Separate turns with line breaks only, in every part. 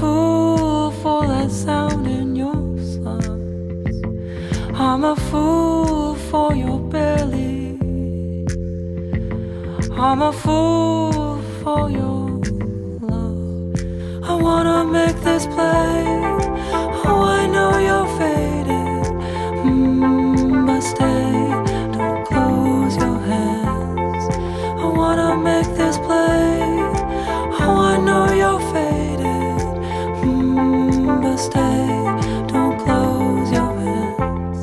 fool for that sound in your songs. I'm a fool for your belly. I'm a fool for your love. I wanna make this play. Oh, I know you're faded, but stay, don't close your hands. I wanna make this play. Oh, I know you're faded, but stay, don't close your hands.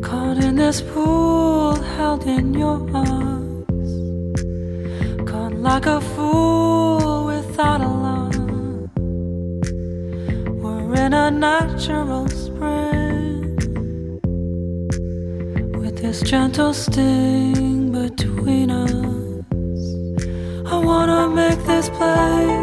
Caught in this pool, held in your arms, caught like a fool without a line. We're in a natural spring, with this gentle sting between us. I wanna make this play.